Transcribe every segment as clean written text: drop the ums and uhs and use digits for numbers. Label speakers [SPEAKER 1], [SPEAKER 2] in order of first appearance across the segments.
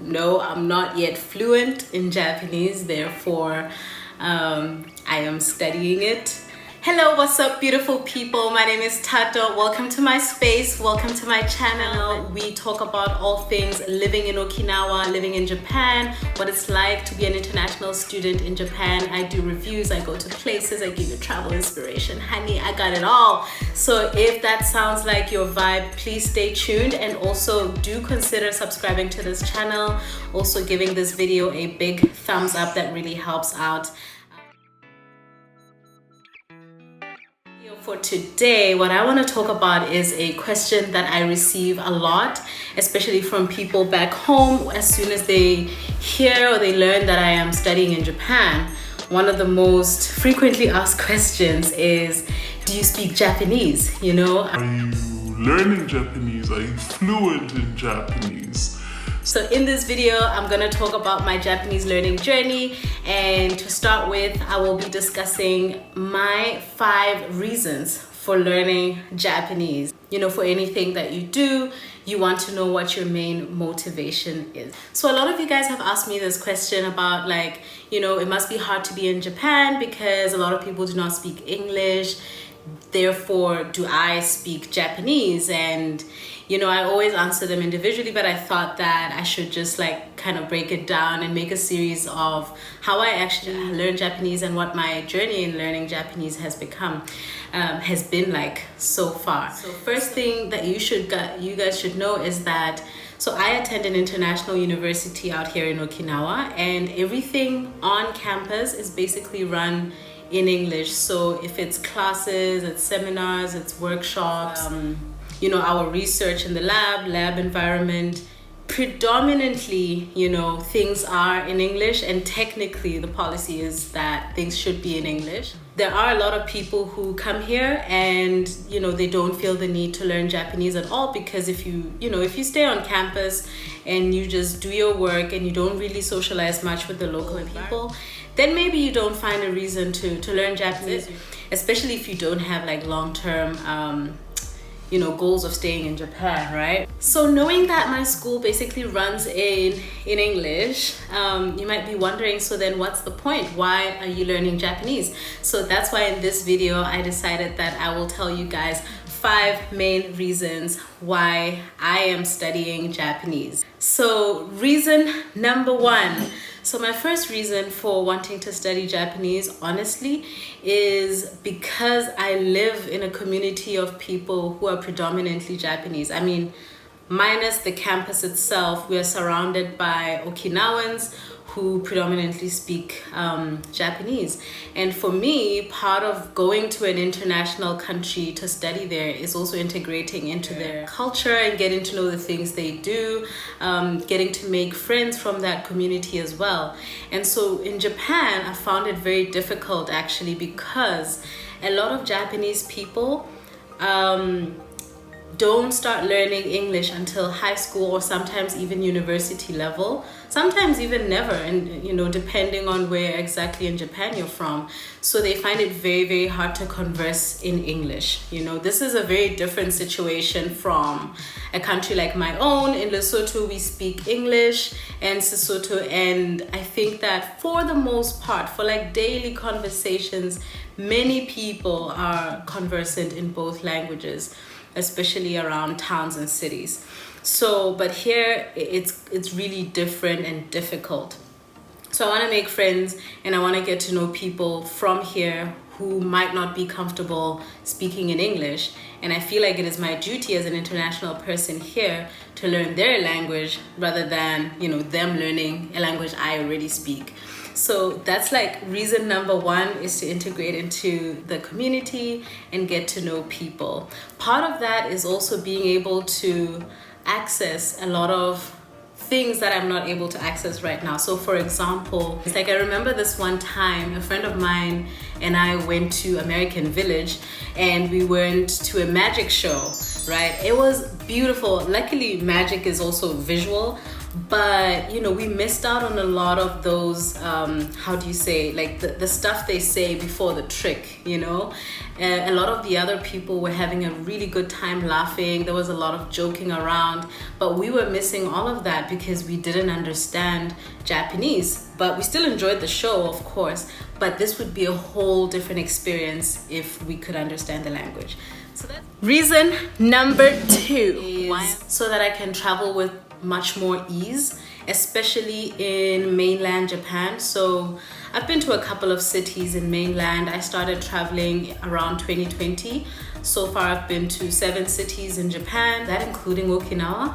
[SPEAKER 1] no, I'm not yet fluent in Japanese, therefore I am studying it. Hello, what's up beautiful people? My name is Tato. Welcome to my space, welcome to my channel. We talk about all things living in Okinawa, living in Japan, what it's like to be an international student in Japan. I do reviews, I go to places, I give you travel inspiration. Honey, I got it all. So if that sounds like your vibe, please stay tuned, and also do consider subscribing to this channel. Also giving this video a big thumbs up, that really helps out. For today, what I want to talk about is a question that I receive a lot, especially from people back home. As soon as they hear or they learn that I am studying in Japan, one of the most frequently asked questions is, do you speak Japanese? You know,
[SPEAKER 2] are you learning Japanese? Are you fluent in Japanese?
[SPEAKER 1] So in this video, I'm gonna talk about my Japanese learning journey, and to start with, I will be discussing my 5 reasons for learning Japanese. You know, for anything that you do, you want to know what your main motivation is. So a lot of you guys have asked me this question about, like, you know, it must be hard to be in Japan because a lot of people do not speak English. Therefore, do I speak Japanese? And you know, I always answer them individually, but I thought that I should just like kind of break it down and make a series of how I actually learned Japanese and what my journey in learning Japanese has been like so far. So first thing that you guys should know is that, so I attend an international university out here in Okinawa, and everything on campus is basically run in English. So if it's classes, it's seminars, it's workshops, you know, our research in the lab environment, predominantly, you know, things are in English, and technically the policy is that things should be in English. There are a lot of people who come here and, you know, they don't feel the need to learn Japanese at all, because if you stay on campus and you just do your work and you don't really socialize much with the local people, then maybe you don't find a reason to learn Japanese, especially if you don't have like long-term you know, goals of staying in Japan, right? So knowing that my school basically runs in English, you might be wondering, so then what's the point? Why are you learning Japanese? So that's why in this video, I decided that I will tell you guys 5 main reasons why I am studying Japanese. So reason number 1. So my first reason for wanting to study Japanese, honestly, is because I live in a community of people who are predominantly Japanese. I mean, minus the campus itself, we are surrounded by Okinawans who predominantly speak Japanese. And for me, part of going to an international country to study there is also integrating into their culture and getting to know the things they do, getting to make friends from that community as well. And so in Japan, I found it very difficult actually, because a lot of Japanese people don't start learning English until high school, or sometimes even university level, sometimes even never, and you know, depending on where exactly in Japan you're from. So they find it very, very hard to converse in English. You know, this is a very different situation from a country like my own. In Lesotho, we speak English and Sesotho, and I think that for the most part, for like daily conversations, many people are conversant in both languages, especially around towns and cities. So, but here it's really different and difficult. So I want to make friends and I want to get to know people from here who might not be comfortable speaking in English. And I feel like it is my duty as an international person here to learn their language rather than, you know, them learning a language I already speak. So that's like reason number 1, is to integrate into the community and get to know people. Part of that is also being able to access a lot of things that I'm not able to access right now. So for example, it's like I remember this one time, a friend of mine and I went to American Village and we went to a magic show, right? It was beautiful. Luckily, magic is also visual, but you know, we missed out on a lot of those how do you say, like the stuff they say before the trick, you know. A lot of the other people were having a really good time laughing. There was a lot of joking around, but we were missing all of that because we didn't understand Japanese. But we still enjoyed the show, of course, but this would be a whole different experience if we could understand the language. So that's reason number 2 is so that I can travel with much more ease, especially in mainland Japan. So I've been to a couple of cities in mainland. I started traveling around 2020. So far I've been to 7 cities in Japan, that including Okinawa.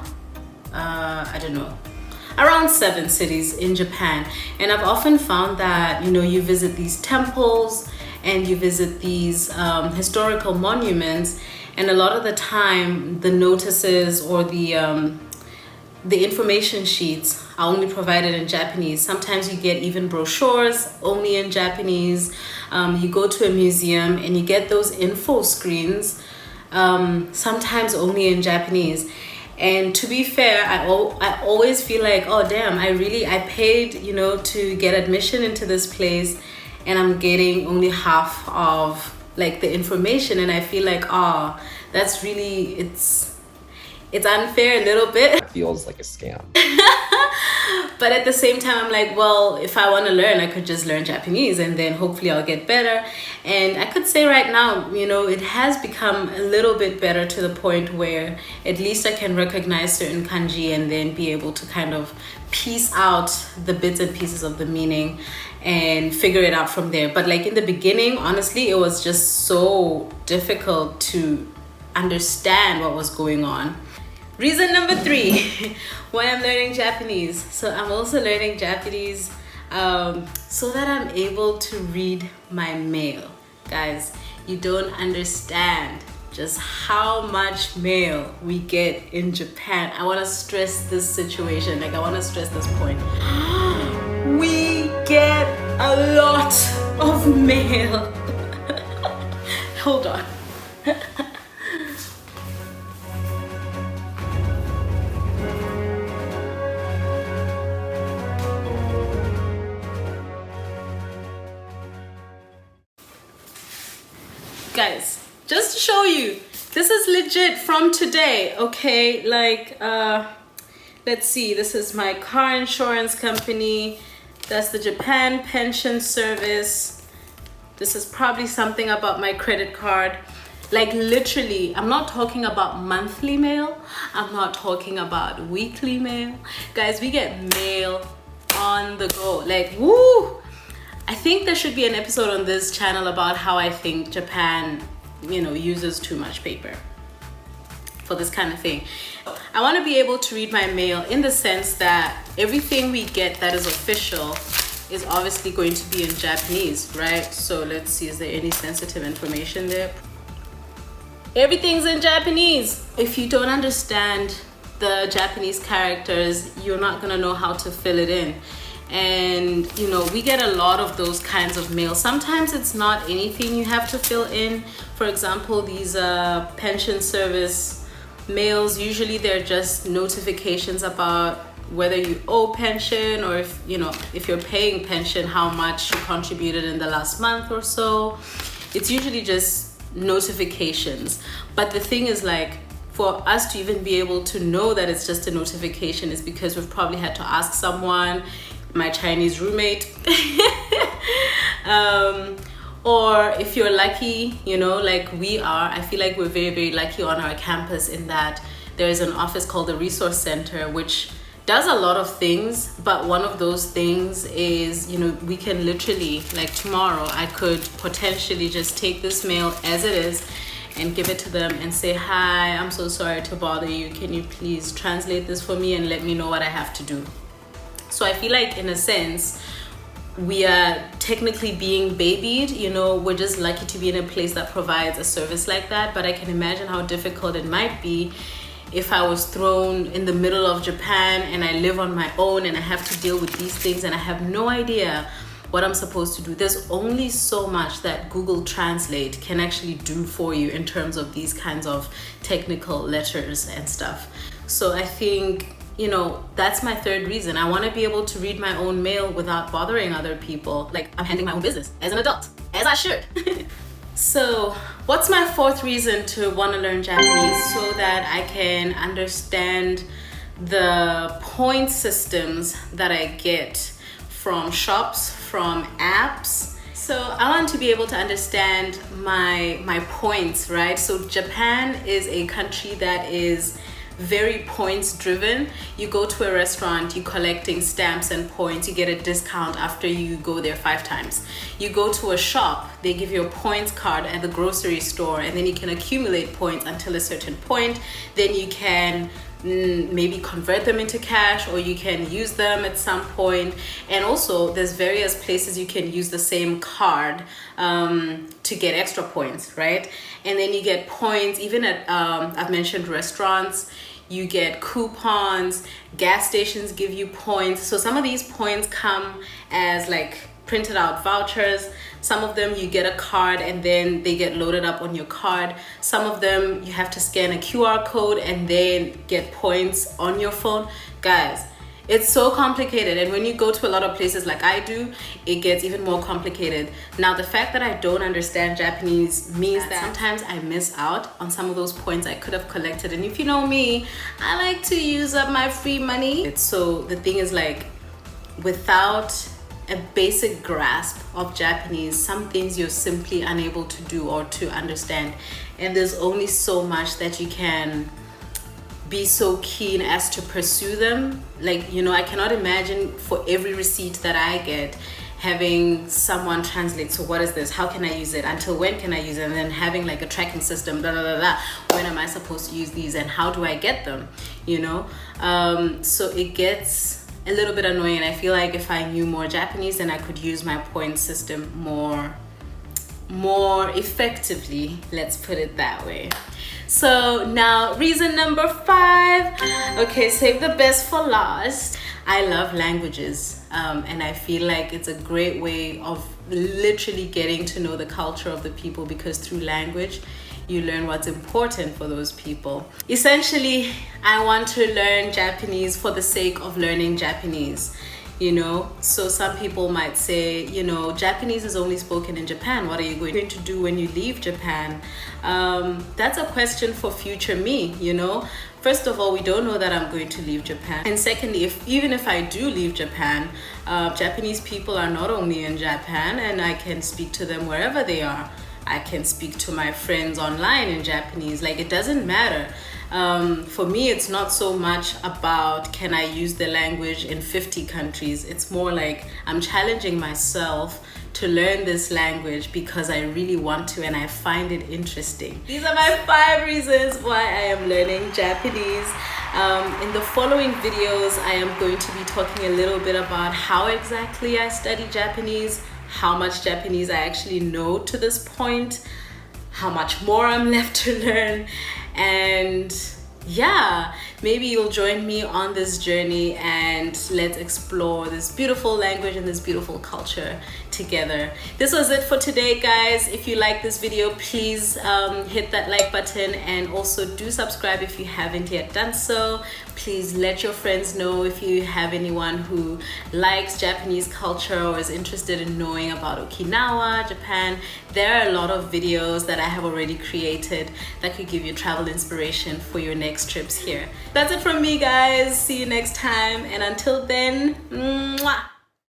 [SPEAKER 1] I don't know, around 7 cities in Japan. And I've often found that, you know, you visit these temples and you visit these historical monuments, and a lot of the time the notices or the information sheets are only provided in Japanese. Sometimes you get even brochures only in Japanese. You go to a museum and you get those info screens, sometimes only in Japanese. And to be fair, I always feel like, oh damn, I paid, you know, to get admission into this place, and I'm getting only half of like the information, and I feel like, oh, that's really, it's unfair a little bit.
[SPEAKER 3] It feels like a scam.
[SPEAKER 1] But at the same time, I'm like, well, if I want to learn, I could just learn Japanese and then hopefully I'll get better. And I could say right now, you know, it has become a little bit better to the point where at least I can recognize certain kanji and then be able to kind of piece out the bits and pieces of the meaning and figure it out from there. But like in the beginning, honestly, it was just so difficult to understand what was going on. Reason number 3 why I'm learning Japanese. So I'm also learning Japanese so that I'm able to read my mail. Guys, you don't understand just how much mail we get in Japan. I want to stress this situation, like I want to stress this point. We get a lot of mail. Hold on. Guys, just to show you, this is legit from today, okay? Like, let's see, this is my car insurance company. That's the Japan Pension Service. This is probably something about my credit card. Like literally, I'm not talking about monthly mail. I'm not talking about weekly mail. Guys, we get mail on the go, like, woo! I think there should be an episode on this channel about how I think Japan, you know, uses too much paper for this kind of thing. I want to be able to read my mail in the sense that everything we get that is official is obviously going to be in Japanese, right? So let's see, is there any sensitive information there? Everything's in Japanese. If you don't understand the Japanese characters, you're not gonna know how to fill it in. And you know, we get a lot of those kinds of mail. Sometimes it's not anything you have to fill in. For example, these pension service mails, usually they're just notifications about whether you owe pension, or if you know, if you're paying pension, how much you contributed in the last month or so. It's usually just notifications. But the thing is, like, for us to even be able to know that it's just a notification is because we've probably had to ask someone, my Chinese roommate, or if you're lucky, you know, like we are, I feel like we're very, very lucky on our campus in that there is an office called the Resource Center, which does a lot of things, but one of those things is, you know, we can literally, like tomorrow, I could potentially just take this mail as it is and give it to them and say, hi, I'm so sorry to bother you. Can you please translate this for me and let me know what I have to do? So I feel like in a sense, we are technically being babied, you know, we're just lucky to be in a place that provides a service like that. But I can imagine how difficult it might be if I was thrown in the middle of Japan and I live on my own and I have to deal with these things and I have no idea what I'm supposed to do. There's only so much that Google Translate can actually do for you in terms of these kinds of technical letters and stuff. So I think you know, that's my third reason. I want to be able to read my own mail without bothering other people. Like, I'm handling my own business as an adult, as I should. So what's my fourth reason to want to learn Japanese? So that I can understand the point systems that I get from shops, from apps. So I want to be able to understand my points, right? So Japan is a country that is very points driven. You go to a restaurant, you're collecting stamps and points, you get a discount after you go there 5 times. You go to a shop, they give you a points card at the grocery store, and then you can accumulate points until a certain point. Then you can maybe convert them into cash, or you can use them at some point. And also there's various places you can use the same card to get extra points, right? And then you get points even at I've mentioned restaurants, you get coupons, gas stations give you points. So some of these points come as like printed out vouchers. Some of them you get a card and then they get loaded up on your card. Some of them you have to scan a QR code and then get points on your phone. Guys, it's so complicated, and when you go to a lot of places like I do, it gets even more complicated. Now, the fact that I don't understand Japanese means that sometimes I miss out on some of those points I could have collected. And if you know me, I like to use up my free money. So the thing is, like, without a basic grasp of Japanese, some things you're simply unable to do or to understand. And there's only so much that you can be so keen as to pursue them. Like, you know, I cannot imagine for every receipt that I get having someone translate, so what is this, how can I use it, until when can I use it, and then having like a tracking system, blah, blah, blah, blah. When am I supposed to use these and how do I get them, you know? So it gets a little bit annoying, and I feel like if I knew more Japanese, then I could use my point system more effectively, let's put it that way. So now reason number 5, okay, save the best for last. I love languages, and I feel like it's a great way of literally getting to know the culture of the people, because through language you learn what's important for those people. Essentially, I want to learn Japanese for the sake of learning Japanese, you know? So some people might say, you know, Japanese is only spoken in Japan. What are you going to do when you leave Japan? That's a question for future me, you know? First of all, we don't know that I'm going to leave Japan. And secondly, even if I do leave Japan, Japanese people are not only in Japan, and I can speak to them wherever they are. I can speak to my friends online in Japanese. Like, it doesn't matter. For me, it's not so much about can I use the language in 50 countries. It's more like I'm challenging myself to learn this language because I really want to and I find it interesting. These are my 5 reasons why I am learning Japanese. In the following videos, I am going to be talking a little bit about how exactly I study Japanese, how much Japanese I actually know to this point, how much more I'm left to learn, and yeah, maybe you'll join me on this journey and let's explore this beautiful language and this beautiful culture together. This was it for today, guys. If you like this video, please hit that like button, and also do subscribe if you haven't yet done so. Please let your friends know if you have anyone who likes Japanese culture or is interested in knowing about Okinawa, Japan. There are a lot of videos that I have already created that could give you travel inspiration for your next trips here. That's it from me, guys. See you next time, and until then, mwah!